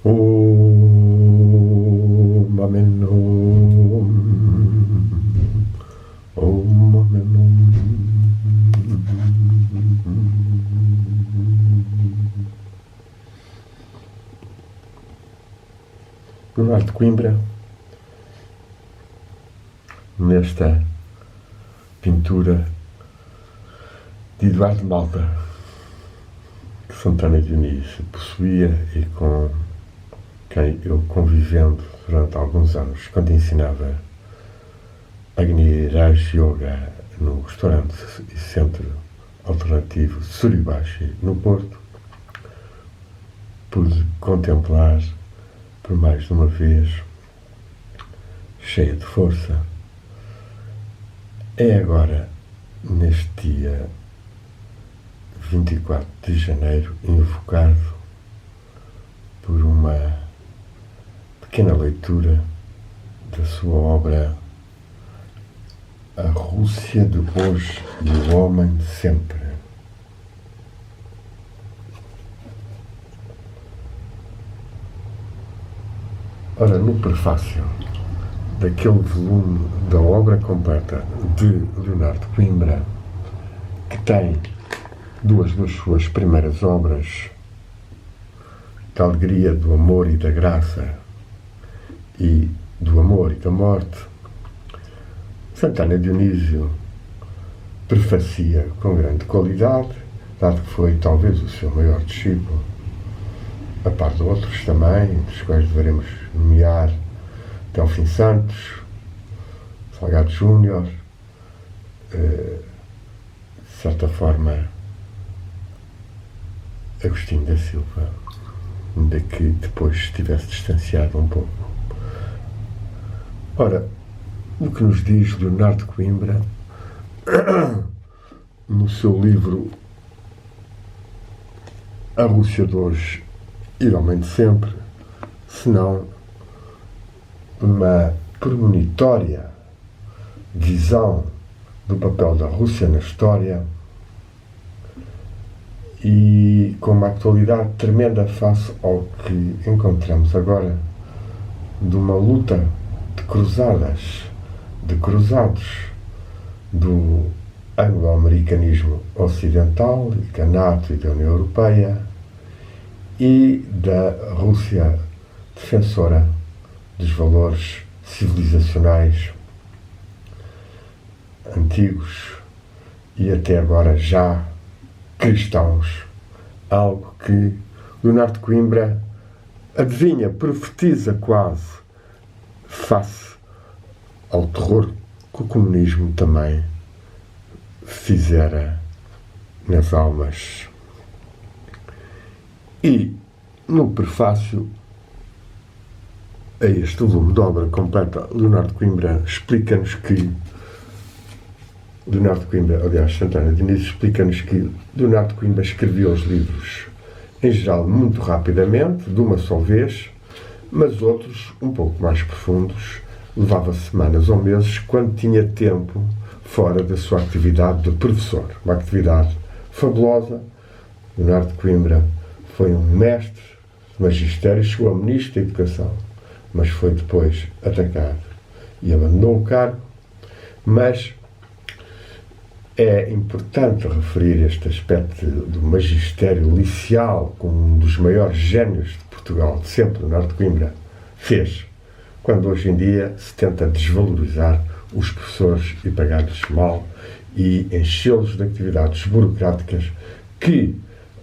Om Amen Om. Om Amen Om. Leonardo de Coimbra, nesta pintura de Eduardo Malta, que Santana Dionísio possuía e com quem eu convivendo durante alguns anos, quando ensinava Agni Raj Yoga no restaurante e centro alternativo Suribashi, no Porto, pude contemplar por mais de uma vez, cheia de força. É agora, neste dia 24 de janeiro, invocado por uma pequena leitura da sua obra A Rússia de hoje e o homem de sempre. Ora, no prefácio daquele volume da obra completa de Leonardo de Coimbra, que tem duas das suas primeiras obras, da alegria, do amor e da graça, e do amor e da morte, Santana Dionísio prefacia com grande qualidade, dado que foi talvez o seu maior discípulo, a par de outros também, dos quais deveremos nomear Delfim Santos, Salgado Júnior, de certa forma Agostinho da Silva, ainda que depois estivesse distanciado um pouco. Ora, o que nos diz Leonardo de Coimbra no seu livro A Rússia de hoje e o homem de sempre, senão uma premonitória visão do papel da Rússia na história e com uma atualidade tremenda face ao que encontramos agora de uma luta de cruzadas, de cruzados do anglo-americanismo ocidental e da NATO e da União Europeia e da Rússia defensora dos valores civilizacionais antigos e até agora já cristãos, algo que Leonardo de Coimbra adivinha, profetiza quase, face ao terror que o comunismo também fizera nas almas. E, no prefácio a este volume de obra completa, Leonardo de Coimbra explica-nos que Santana Dionísio explica-nos que Leonardo de Coimbra escrevia os livros, em geral, muito rapidamente, de uma só vez, mas outros, um pouco mais profundos, levava semanas ou meses quando tinha tempo fora da sua atividade de professor. Uma atividade fabulosa. Leonardo de Coimbra foi um mestre de magistério, chegou a ministro da Educação, mas foi depois atacado e abandonou o cargo. Mas é importante referir este aspecto do magistério liceal como um dos maiores génios de Portugal, de sempre, Leonardo de Coimbra fez, quando hoje em dia se tenta desvalorizar os professores e pagar-lhes mal e enchê-los de atividades burocráticas que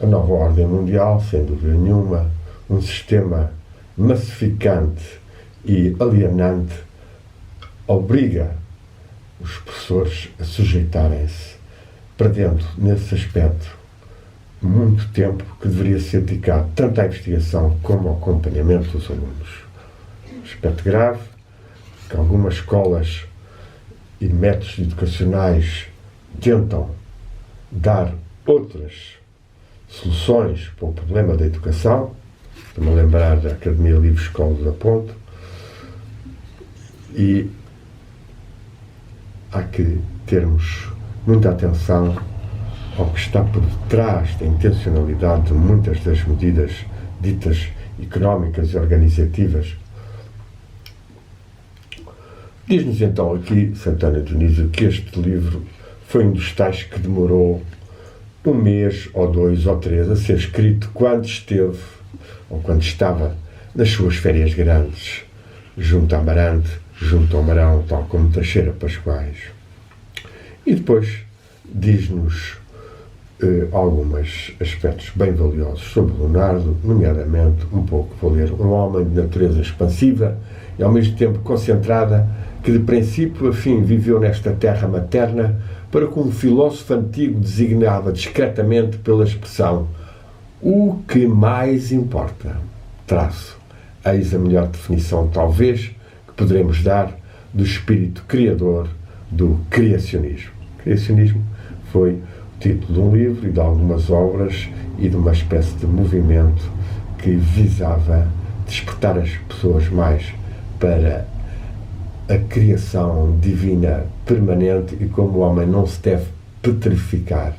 a nova ordem mundial, sem dúvida nenhuma, um sistema massificante e alienante, obriga os professores a sujeitarem-se, perdendo nesse aspecto muito tempo que deveria ser dedicado tanto à investigação como ao acompanhamento dos alunos. Aspecto grave, que algumas escolas e métodos educacionais tentam dar outras soluções para o problema da educação. Estou-me a lembrar da Academia Livre Escola da Ponte, e há que termos muita atenção ao que está por detrás da intencionalidade de muitas das medidas ditas económicas e organizativas. Diz-nos então aqui Santana Dionísio que este livro foi um dos tais que demorou 1 mês, ou 2, ou 3 a ser escrito quando esteve, ou quando estava nas suas férias grandes, junto a Amarante, junto ao Marão, tal como Teixeira Pascoais. E depois diz-nos alguns aspectos bem valiosos sobre Leonardo, nomeadamente um pouco, vou ler, um homem de natureza expansiva e ao mesmo tempo concentrada, que de princípio a fim viveu nesta terra materna, para que um filósofo antigo designava discretamente pela expressão o que mais importa. Traço. Eis a melhor definição, talvez, que poderemos dar do espírito criador do criacionismo. Criacionismo foi o título de um livro e de algumas obras e de uma espécie de movimento que visava despertar as pessoas mais para a criação divina permanente e como o homem não se deve petrificar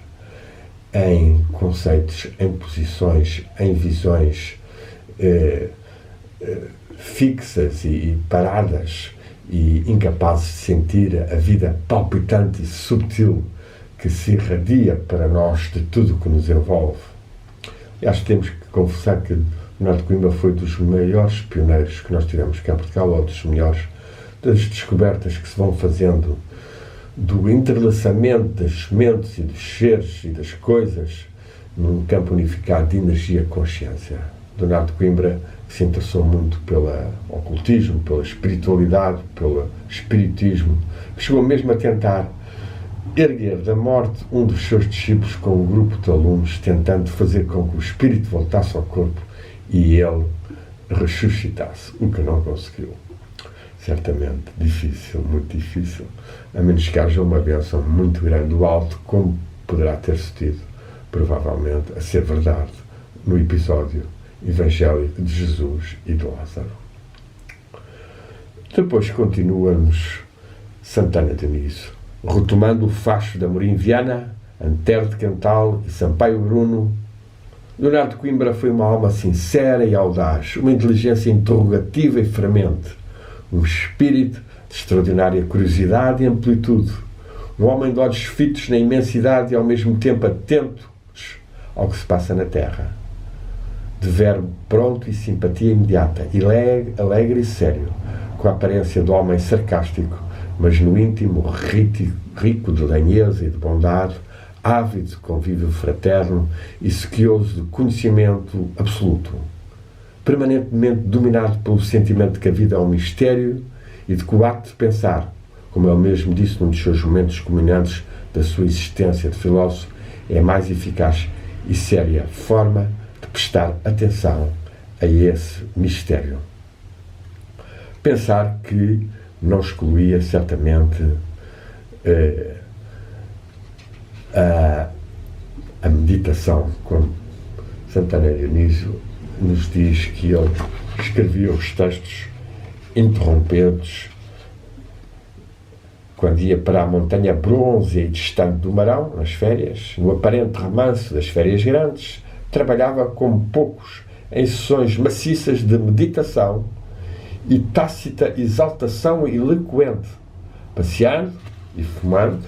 em conceitos, em posições, em visões fixas e paradas e incapazes de sentir a vida palpitante e subtil que se irradia para nós de tudo o que nos envolve. E acho que temos que confessar que Leonardo Coimbra foi dos maiores pioneiros que nós tivemos cá em Portugal, ou dos melhores, das descobertas que se vão fazendo, do entrelaçamento das sementes e dos seres e das coisas num campo unificado de energia-consciência. Leonardo Coimbra se interessou muito pelo ocultismo, pela espiritualidade, pelo espiritismo, que chegou mesmo a tentar erguer da morte um dos seus discípulos com um grupo de alunos, tentando fazer com que o espírito voltasse ao corpo e ele ressuscitasse, o que não conseguiu. Certamente difícil, muito difícil, a menos que haja uma bênção muito grande do alto, como poderá ter-se tido, provavelmente, a ser verdade, no episódio evangélico de Jesus e de Lázaro. Depois continua-nos Santana Dionísio, retomando o facho da Amorim Viana, Antero de Cantal e Sampaio Bruno. Leonardo Coimbra foi uma alma sincera e audaz, uma inteligência interrogativa e fremente, um espírito de extraordinária curiosidade e amplitude, um homem de olhos fitos na imensidade e ao mesmo tempo atentos ao que se passa na terra, de verbo pronto e simpatia imediata, alegre e sério, com a aparência do homem sarcástico, mas no íntimo rico de lenheza e de bondade, ávido de convívio fraterno e sequioso de conhecimento absoluto, permanentemente dominado pelo sentimento de que a vida é um mistério e de que o ato de pensar, como ele mesmo disse num dos seus momentos culminantes da sua existência de filósofo, é a mais eficaz e séria forma de prestar atenção a esse mistério. Pensar que não excluía certamente a meditação, como Santana Dionísio nos diz que ele escrevia os textos interrompidos quando ia para a montanha bronze e distante do Marão, nas férias, no aparente remanso das férias grandes, trabalhava como poucos em sessões maciças de meditação e tácita exaltação eloquente, passeando e fumando,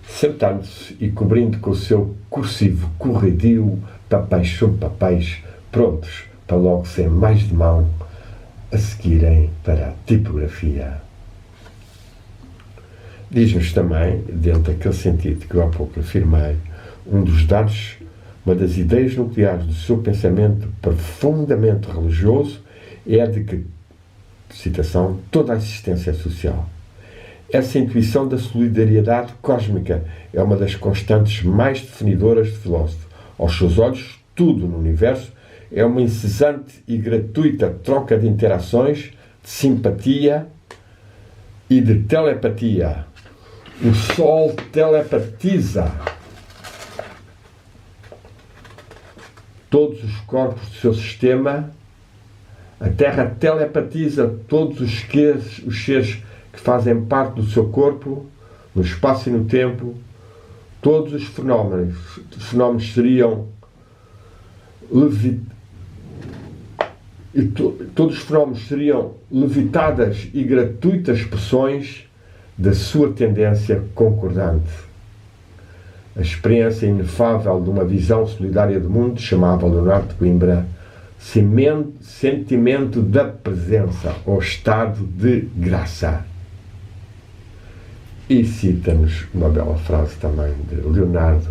sentando-se e cobrindo com o seu cursivo corredio papéis sobre papéis, prontos para logo ser mais de mão a seguirem para a tipografia. Diz-nos também, dentro daquele sentido que eu há pouco afirmei, um dos dados, uma das ideias nucleares do seu pensamento profundamente religioso é a de que, citação, toda a existência é social. Essa intuição da solidariedade cósmica é uma das constantes mais definidoras de filósofo. Aos seus olhos, tudo no universo é uma incessante e gratuita troca de interações, de simpatia e de telepatia. O Sol telepatiza todos os corpos do seu sistema, a Terra telepatiza todos os seres que fazem parte do seu corpo, no espaço e no tempo. Todos os fenómenos seriam todos os fenómenos seriam levitadas e gratuitas expressões da sua tendência concordante. A experiência inefável de uma visão solidária do mundo chamava Leonardo de Coimbra sentimento da presença ou estado de graça. E cita-nos uma bela frase também de Leonardo,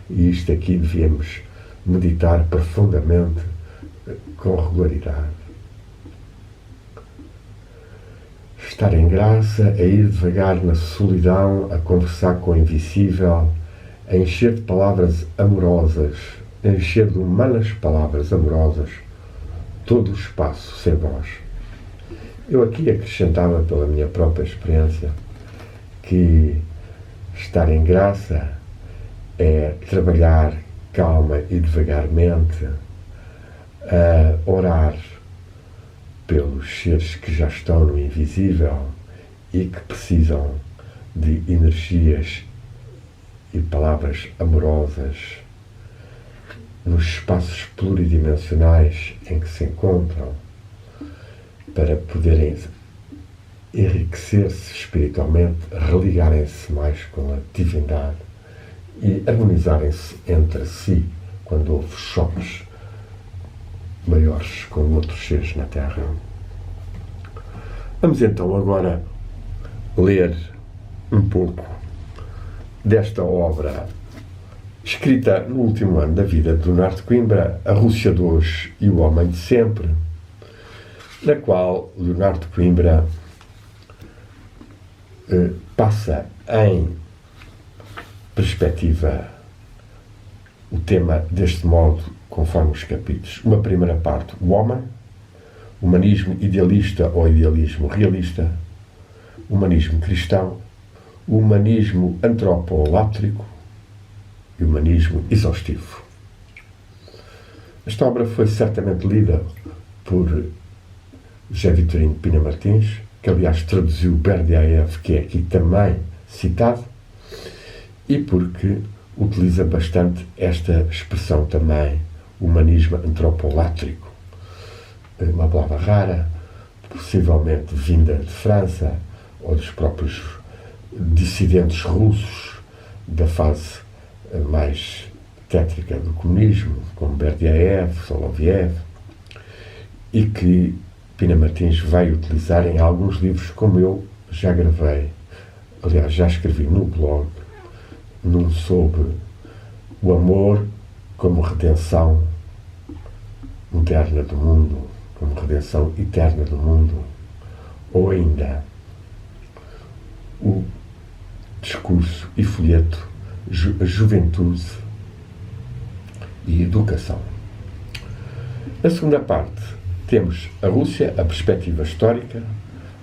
e isto aqui devíamos meditar profundamente, com regularidade. Estar em graça é ir devagar na solidão, a conversar com o invisível, a encher de palavras amorosas, a encher de humanas palavras amorosas todo o espaço sem voz. Eu aqui acrescentava pela minha própria experiência que estar em graça é trabalhar calma e devagarmente a orar pelos seres que já estão no invisível e que precisam de energias e palavras amorosas nos espaços pluridimensionais em que se encontram, para poderem enriquecer-se espiritualmente, religarem-se mais com a divindade e harmonizarem-se entre si quando houve choques maiores com outros seres na Terra. Vamos então agora ler um pouco desta obra escrita no último ano da vida de Leonardo de Coimbra, A Rússia de Hoje e o Homem de Sempre, na qual Leonardo de Coimbra passa em perspectiva o tema deste modo, conforme os capítulos. Uma primeira parte, o homem, humanismo idealista ou idealismo realista, humanismo cristão, humanismo antropolátrico e humanismo exaustivo. Esta obra foi certamente lida por José Vitorino Pina Martins, que aliás traduziu Berdyaev, que é aqui também citado, e porque utiliza bastante esta expressão também, humanismo antropolátrico, uma palavra rara, possivelmente vinda de França ou dos próprios dissidentes russos da fase mais tétrica do comunismo, como Berdyaev, Soloviev, e que Pina Martins vai utilizar em alguns livros, como eu já gravei, aliás, já escrevi no blog, num sobre o amor como redenção moderna do mundo, como redenção eterna do mundo, ou ainda o discurso e folheto Juventude e Educação. Na segunda parte temos a Rússia, a perspectiva histórica,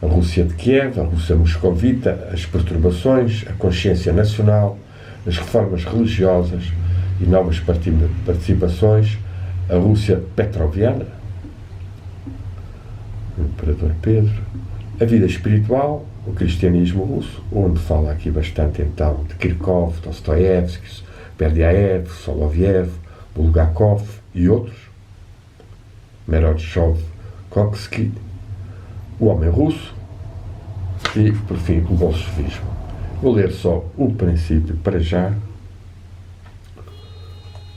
a Rússia de Kiev, a Rússia moscovita, as perturbações, a consciência nacional, as reformas religiosas e novas participações, a Rússia petroviana, o Imperador Pedro, a vida espiritual, o cristianismo russo, onde fala aqui bastante então de Kirkov, Dostoiévski, Berdyaev, Soloviev, Bulgakov e outros, Merodchov, Koksky, o homem russo e, por fim, o bolchevismo. Vou ler só o princípio para já.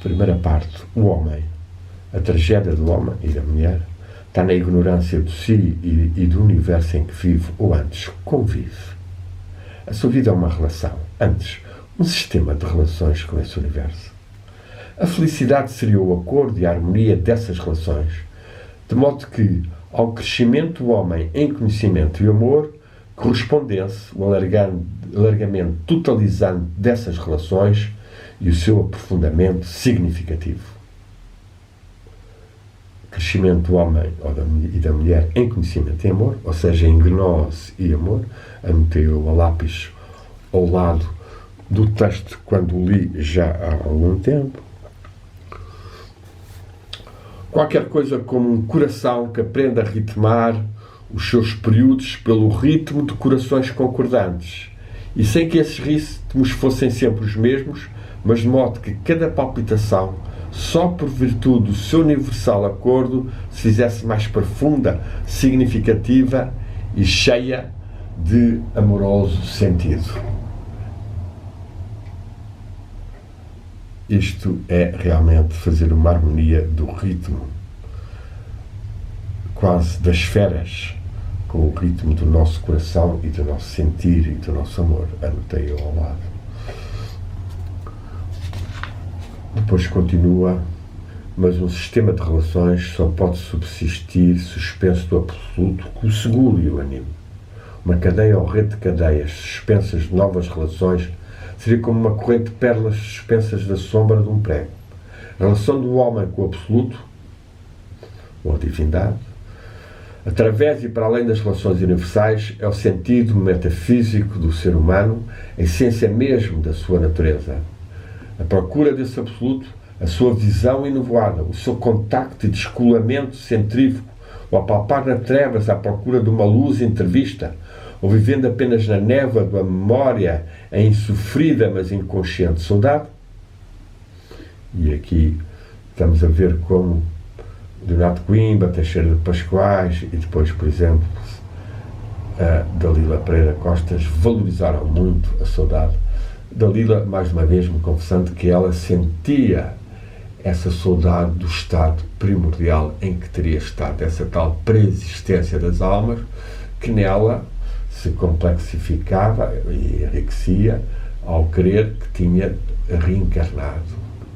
Primeira parte, o homem. A tragédia do homem e da mulher está na ignorância de si e do universo em que vive, ou antes, convive. A sua vida é uma relação, antes, um sistema de relações com esse universo. A felicidade seria o acordo e a harmonia dessas relações, de modo que, ao crescimento do homem em conhecimento e amor, correspondesse o alargamento totalizante dessas relações e o seu aprofundamento significativo. Crescimento do homem e da mulher em conhecimento e amor, ou seja, em gnose e amor, anotei-o a lápis ao lado do texto quando o li já há algum tempo. Qualquer coisa como um coração que aprenda a ritmar os seus períodos pelo ritmo de corações concordantes, e sem que esses ritmos fossem sempre os mesmos, mas de modo que cada palpitação só por virtude do seu universal acordo se fizesse mais profunda, significativa e cheia de amoroso sentido. Isto é realmente fazer uma harmonia do ritmo, quase das esferas, com o ritmo do nosso coração e do nosso sentir e do nosso amor. Anotei eu ao lado. Depois continua, mas um sistema de relações só pode subsistir suspenso do absoluto com o seguro e o animo. Uma cadeia ou rede de cadeias suspensas de novas relações seria como uma corrente de pérolas suspensas da sombra de um prego. A relação do homem com o absoluto, ou a divindade, através e para além das relações universais, é o sentido metafísico do ser humano, a essência mesmo da sua natureza. A procura desse absoluto, a sua visão enovoada, o seu contacto e descolamento centrífugo, o apalpar nas trevas à procura de uma luz entrevista, ou vivendo apenas na névoa da memória, a insofrida mas inconsciente saudade. E aqui estamos a ver como Leonardo Coimbra, Teixeira de Pascoais e depois, por exemplo, a Dalila Pereira Costas valorizaram muito a saudade. Dalila, mais uma vez, me confessando que ela sentia essa saudade do estado primordial em que teria estado, essa tal preexistência das almas, que nela se complexificava e enriquecia ao crer que tinha reencarnado,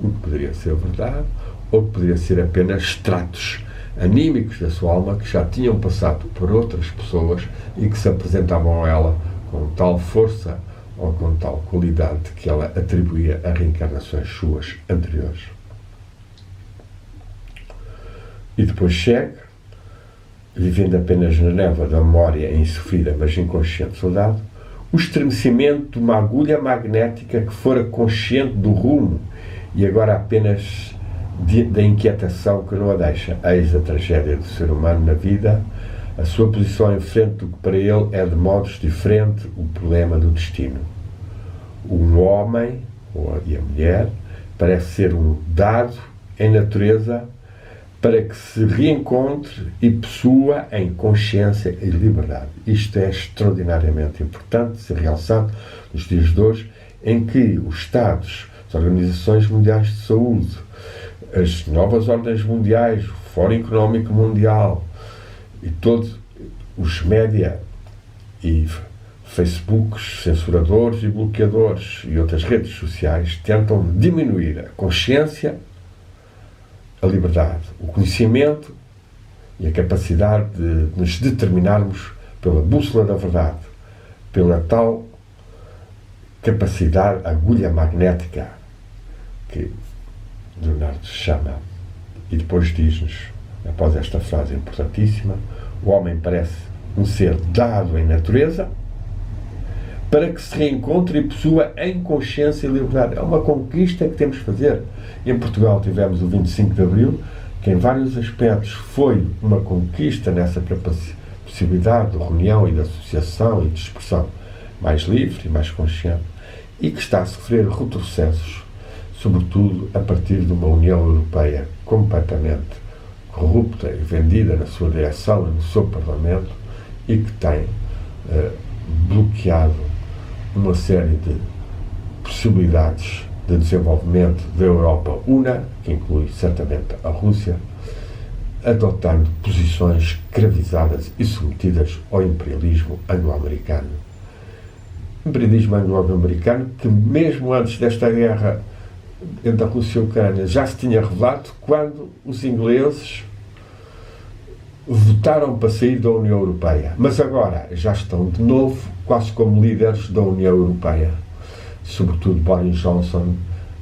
o que poderia ser verdade, ou que poderia ser apenas extratos anímicos da sua alma que já tinham passado por outras pessoas e que se apresentavam a ela com tal força ou com tal qualidade que ela atribuía a reencarnações suas anteriores. E depois chega, vivendo apenas na névoa da memória insofrida, mas inconsciente saudade, o estremecimento de uma agulha magnética que fora consciente do rumo e agora apenas da inquietação que não a deixa. Eis a tragédia do ser humano na vida, a sua posição em frente do que para ele é de modos diferentes o problema do destino. Um homem, e a mulher, parece ser um dado em natureza para que se reencontre e possua em consciência e liberdade. Isto é extraordinariamente importante ser realçado nos dias de hoje, em que os Estados, as Organizações Mundiais de Saúde, as novas ordens mundiais, o Fórum Económico Mundial e todos os média e Facebooks, censuradores e bloqueadores e outras redes sociais tentam diminuir a consciência, a liberdade, o conhecimento e a capacidade de nos determinarmos pela bússola da verdade, pela tal capacidade, agulha magnética que Leonardo chama. E depois diz-nos, após esta frase importantíssima, o homem parece um ser dado em natureza para que se reencontre e possua em consciência e liberdade. É uma conquista que temos de fazer. Em Portugal tivemos o 25 de Abril, que em vários aspectos foi uma conquista nessa possibilidade de reunião e de associação e de expressão mais livre e mais consciente, e que está a sofrer retrocessos, sobretudo a partir de uma União Europeia completamente corrupta e vendida na sua direção e no seu Parlamento, e que tem bloqueado uma série de possibilidades de desenvolvimento da Europa una, que inclui certamente a Rússia, adotando posições escravizadas e submetidas ao imperialismo anglo-americano. Imperialismo anglo-americano que, mesmo antes desta guerra entre a Rússia e a Ucrânia, já se tinha revelado quando os ingleses votaram para sair da União Europeia. Mas agora já estão de novo quase como líderes da União Europeia. Sobretudo Boris Johnson,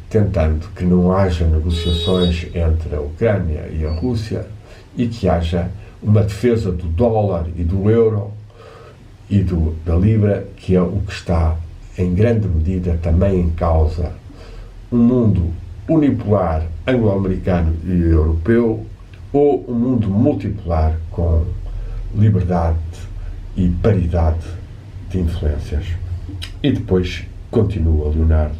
tentando que não haja negociações entre a Ucrânia e a Rússia e que haja uma defesa do dólar e do euro e da libra, que é o que está em grande medida também em causa. Um mundo unipolar anglo-americano e europeu, ou um mundo multipolar com liberdade e paridade de influências. E depois continua Leonardo,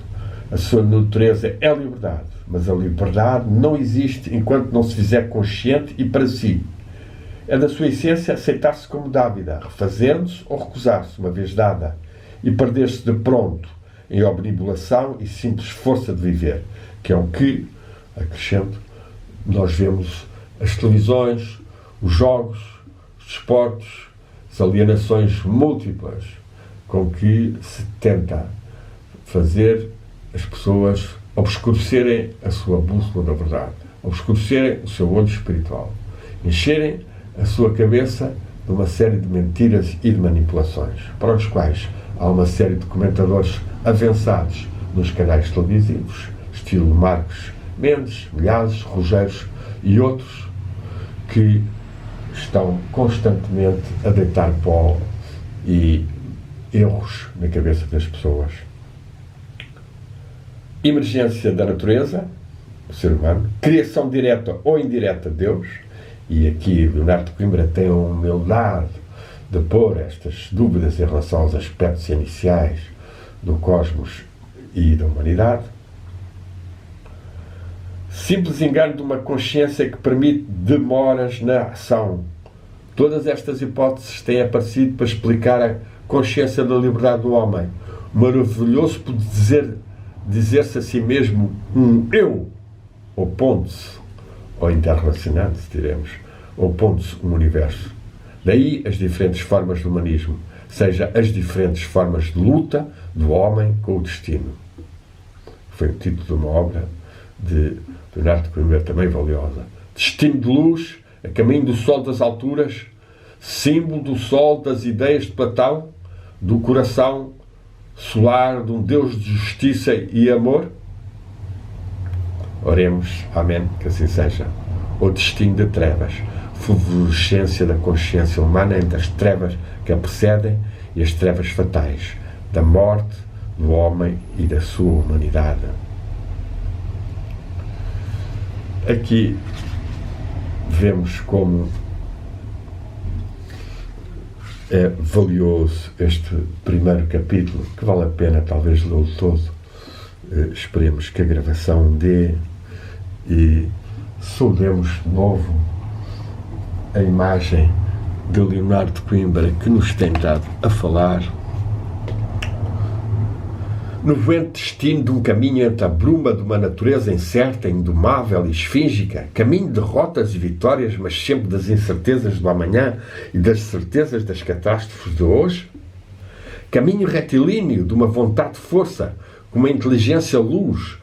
A sua natureza é a liberdade, mas a liberdade não existe enquanto não se fizer consciente e para si. É da sua essência aceitar-se como dávida, refazendo-se ou recusar-se uma vez dada, e perder-se de pronto em obnibulação e simples força de viver, que é o que, acrescento, nós vemos as televisões, os jogos, os desportos, as alienações múltiplas com que se tenta fazer as pessoas obscurecerem a sua bússola da verdade, obscurecerem o seu olho espiritual, encherem a sua cabeça de uma série de mentiras e de manipulações, para os quais há uma série de comentadores avançados nos canais televisivos, estilo Marcos Mendes, Milhazes, Rogeiros e outros, que estão constantemente a deitar pó e erros na cabeça das pessoas. Emergência da natureza, o ser humano, criação direta ou indireta de Deus, e aqui Leonardo de Coimbra tem a humildade de pôr estas dúvidas em relação aos aspectos iniciais do cosmos e da humanidade. Simples engano de uma consciência que permite demoras na ação. Todas estas hipóteses têm aparecido para explicar a consciência da liberdade do homem. Maravilhoso por dizer-se a si mesmo um eu, opondo-se, ou interrelacionando-se, diremos, opondo-se um universo. Daí as diferentes formas de humanismo, seja as diferentes formas de luta do homem com o destino. Foi o título de uma obra de Leonardo de Coimbra, também valiosa. Destino de luz, a caminho do sol das alturas, símbolo do sol das ideias de Platão, do coração solar de um Deus de justiça e amor. Oremos, amém, que assim seja. O destino de trevas, fulgência da consciência humana entre as trevas que a precedem e as trevas fatais da morte do homem e da sua humanidade. Aqui vemos como é valioso este primeiro capítulo, que vale a pena talvez lê-lo todo. Esperemos que a gravação dê e saudemos de novo a imagem de Leonardo de Coimbra, que nos tem dado a falar no voente destino de um caminho entre a bruma de uma natureza incerta, indomável e esfíngica, caminho de derrotas e vitórias, mas sempre das incertezas do amanhã e das certezas das catástrofes de hoje, caminho retilíneo de uma vontade de força, com uma inteligência luz,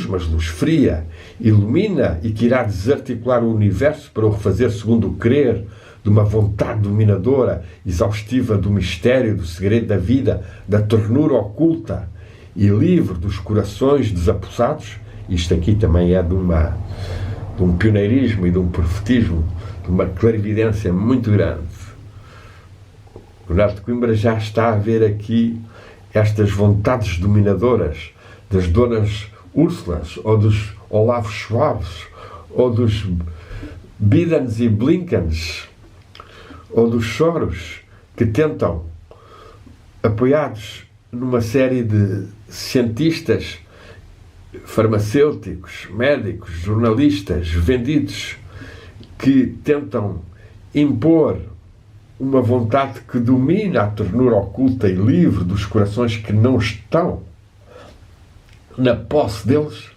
mas luz fria, ilumina e que irá desarticular o universo para o refazer segundo o querer de uma vontade dominadora, exaustiva do mistério, do segredo da vida, da ternura oculta e livre dos corações desapossados. Isto aqui também é de um pioneirismo e de um profetismo, de uma clarividência muito grande. Leonardo de Coimbra já está a ver aqui estas vontades dominadoras das donas Úrsulas, ou dos Olavos Schwabs, ou dos Bidens e Blinkens, ou dos Soros, que tentam, apoiados numa série de cientistas, farmacêuticos, médicos, jornalistas, vendidos, que tentam impor uma vontade que domina a ternura oculta e livre dos corações que não estão na posse deles.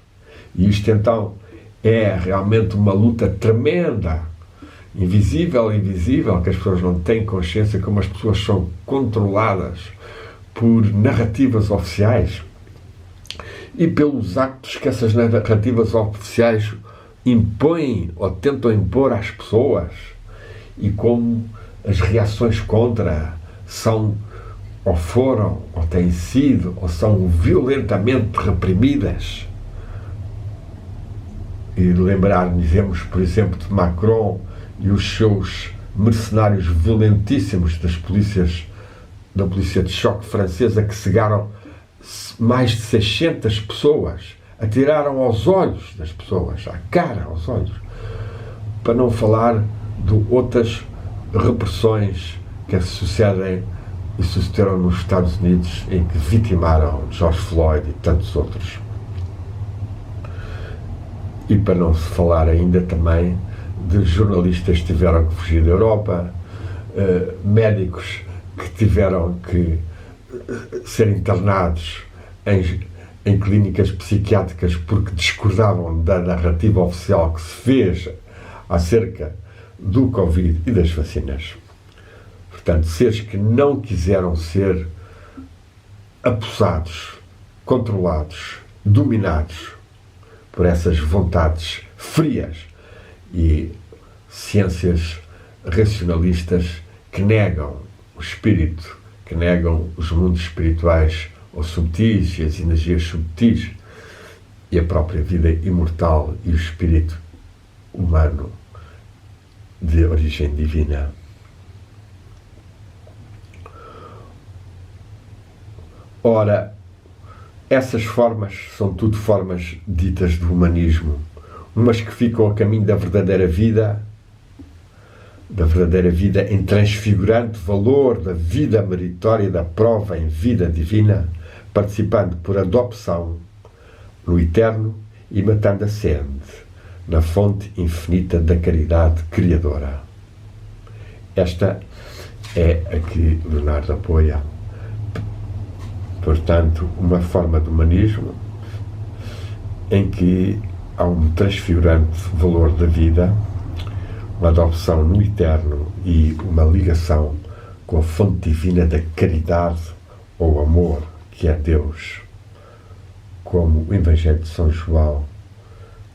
E isto então é realmente uma luta tremenda, invisível, que as pessoas não têm consciência, como as pessoas são controladas por narrativas oficiais e pelos actos que essas narrativas oficiais impõem ou tentam impor às pessoas, e como as reações contra são, ou foram, ou têm sido, ou são violentamente reprimidas. E lembrar-nos, por exemplo, de Macron e os seus mercenários violentíssimos da polícia de choque francesa, que cegaram mais de 600 pessoas, atiraram aos olhos das pessoas, à cara, aos olhos, para não falar de outras repressões que sucedem e sucederam nos Estados Unidos, em que vitimaram George Floyd e tantos outros. E para não se falar ainda também de jornalistas que tiveram que fugir da Europa, médicos que tiveram que ser internados em clínicas psiquiátricas porque discordavam da narrativa oficial que se fez acerca do Covid e das vacinas. Portanto, seres que não quiseram ser apossados, controlados, dominados por essas vontades frias e ciências racionalistas que negam o espírito, que negam os mundos espirituais ou subtis e as energias subtis e a própria vida imortal e o espírito humano de origem divina. Ora, essas formas são tudo formas ditas do humanismo, umas que ficam a caminho da verdadeira vida em transfigurante valor da vida meritória da prova em vida divina, participando por adopção no eterno e matando a sede na fonte infinita da caridade criadora. Esta é a que Leonardo apoia. Portanto, uma forma de humanismo em que há um transfigurante valor da vida, uma adopção no eterno e uma ligação com a fonte divina da caridade ou amor, que é Deus, como o Evangelho de São João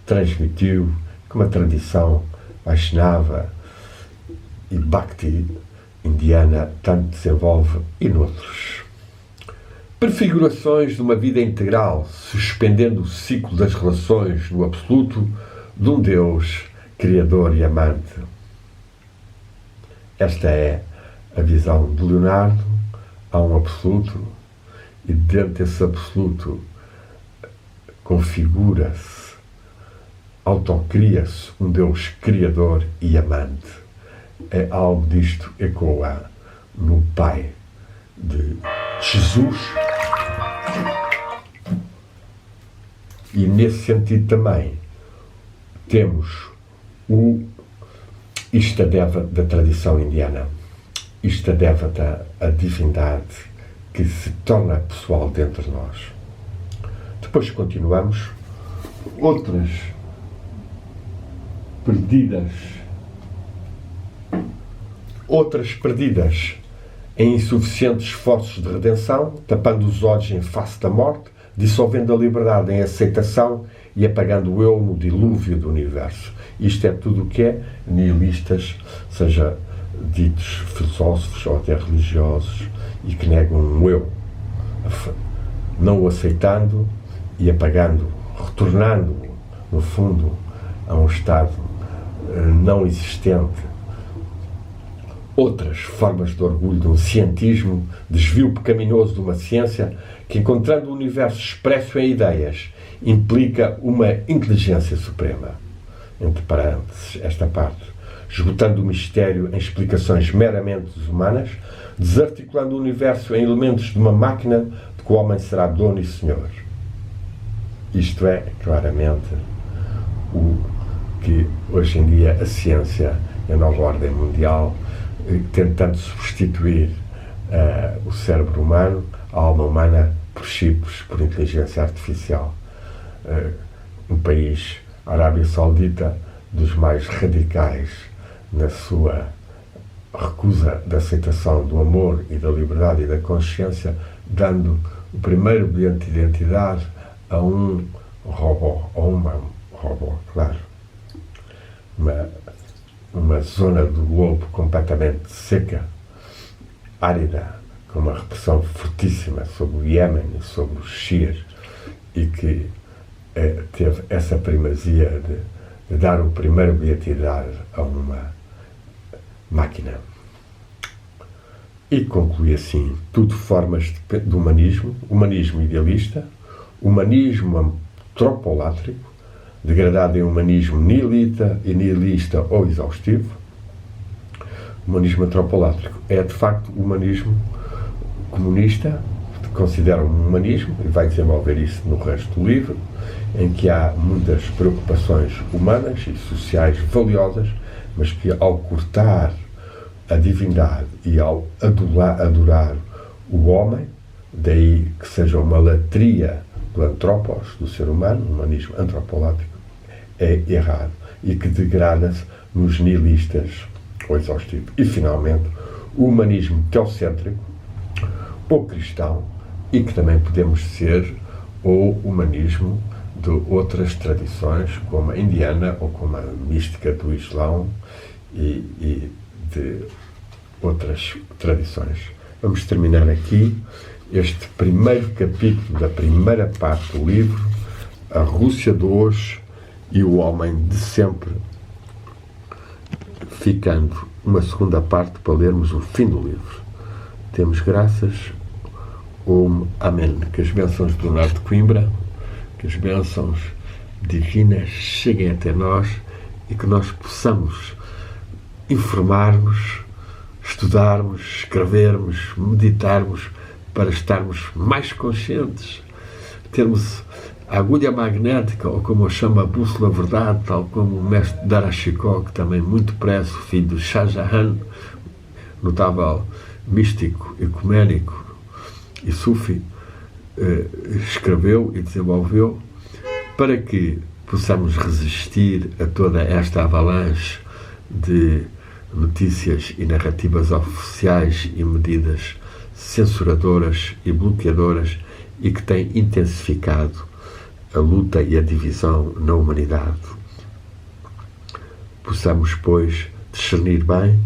transmitiu, como a tradição Vaishnava e Bhakti indiana tanto desenvolve, e noutros. Prefigurações de uma vida integral, suspendendo o ciclo das relações no absoluto de um Deus criador e amante. Esta é a visão de Leonardo. Há um absoluto e dentro desse absoluto configura-se, autocria-se um Deus criador e amante. É algo disto ecoa no Pai de Jesus. E nesse sentido também temos o Istadeva da tradição indiana. Istadeva, a divindade que se torna pessoal dentro de nós. Depois continuamos. Outras perdidas em insuficientes esforços de redenção, tapando os olhos em face da morte, dissolvendo a liberdade em aceitação e apagando o eu no dilúvio do universo. Isto é tudo o que é nihilistas, seja ditos filósofos ou até religiosos, e que negam um eu, não o aceitando e apagando, retornando, no fundo, a um estado não existente. Outras formas de orgulho de um cientismo, desvio pecaminoso de uma ciência que, encontrando o universo expresso em ideias, implica uma inteligência suprema. Entre parênteses, esta parte, esgotando o mistério em explicações meramente humanas, desarticulando o universo em elementos de uma máquina de que o homem será dono e senhor. Isto é, claramente, o que hoje em dia a ciência e a nova ordem mundial, tentando substituir o cérebro humano, a alma humana, por chips, por inteligência artificial. Um país, a Arábia Saudita, dos mais radicais na sua recusa da aceitação do amor e da liberdade e da consciência, dando o primeiro bilhete de identidade a um robô, ou uma robô, claro. Uma zona do globo completamente seca, árida, com uma repressão fortíssima sobre o Iémen e sobre os Xias, e que teve essa primazia de dar o primeiro bilhete de identidade a uma máquina. E conclui assim: tudo formas de humanismo, humanismo idealista, humanismo antropolátrico, degradado em humanismo nihilista ou exaustivo. O humanismo antropolátrico é, de facto, o humanismo comunista, considera o humanismo, e vai desenvolver isso no resto do livro, em que há muitas preocupações humanas e sociais valiosas, mas que ao cortar a divindade e ao adorar o homem, daí que seja uma latria do antropos, do ser humano, um humanismo antropológico, é errado e que degrada-se nos nihilistas ou exaustivo. E, finalmente, o humanismo teocêntrico ou cristão, e que também podemos ser o humanismo de outras tradições, como a indiana ou como a mística do Islão e de outras tradições. Vamos terminar aqui este primeiro capítulo da primeira parte do livro, A Rússia de hoje e o homem de sempre, ficando uma segunda parte para lermos o fim do livro. Temos graças. Amém. Que as bênçãos do Leonardo de Coimbra, que as bênçãos divinas cheguem até nós e que nós possamos informar-nos, estudarmos, escrevermos, meditarmos para estarmos mais conscientes, termos a agulha magnética, ou como eu chamo a bússola verdade, tal como o mestre Darashikov, que também muito preso, filho do Shah Jahan, notável místico, ecuménico e sufi, escreveu e desenvolveu, para que possamos resistir a toda esta avalanche de notícias e narrativas oficiais e medidas censuradoras e bloqueadoras e que têm intensificado a luta e a divisão na humanidade. Possamos, pois, discernir bem,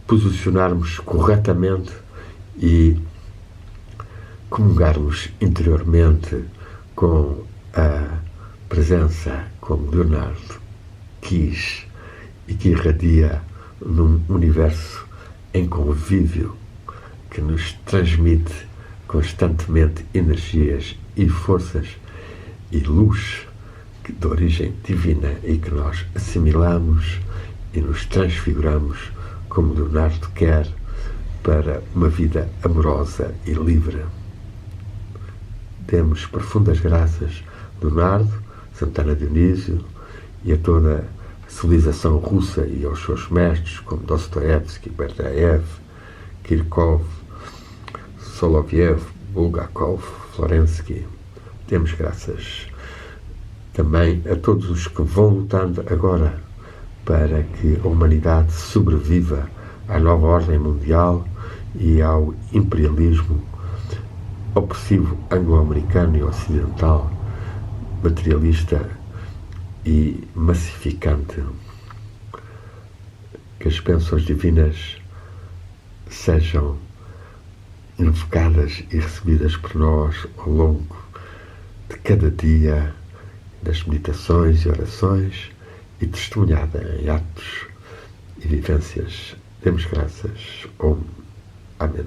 posicionarmos corretamente e comungarmos interiormente com a presença, como Leonardo quis e que irradia num universo em convívio que nos transmite constantemente energias e forças e luz de origem divina e que nós assimilamos e nos transfiguramos como Leonardo quer para uma vida amorosa e livre. Demos profundas graças a Leonardo, Santana Dionísio e a toda a civilização russa e aos seus mestres como Dostoevsky, Berdaev, Kirkov, Soloviev, Bulgakov, Florensky. Demos graças também a todos os que vão lutando agora para que a humanidade sobreviva à nova ordem mundial e ao imperialismo opressivo anglo-americano e ocidental, materialista e massificante. Que as bênçãos divinas sejam invocadas e recebidas por nós ao longo de cada dia, das meditações e orações, e testemunhada em atos e vivências. Demos graças. Amém.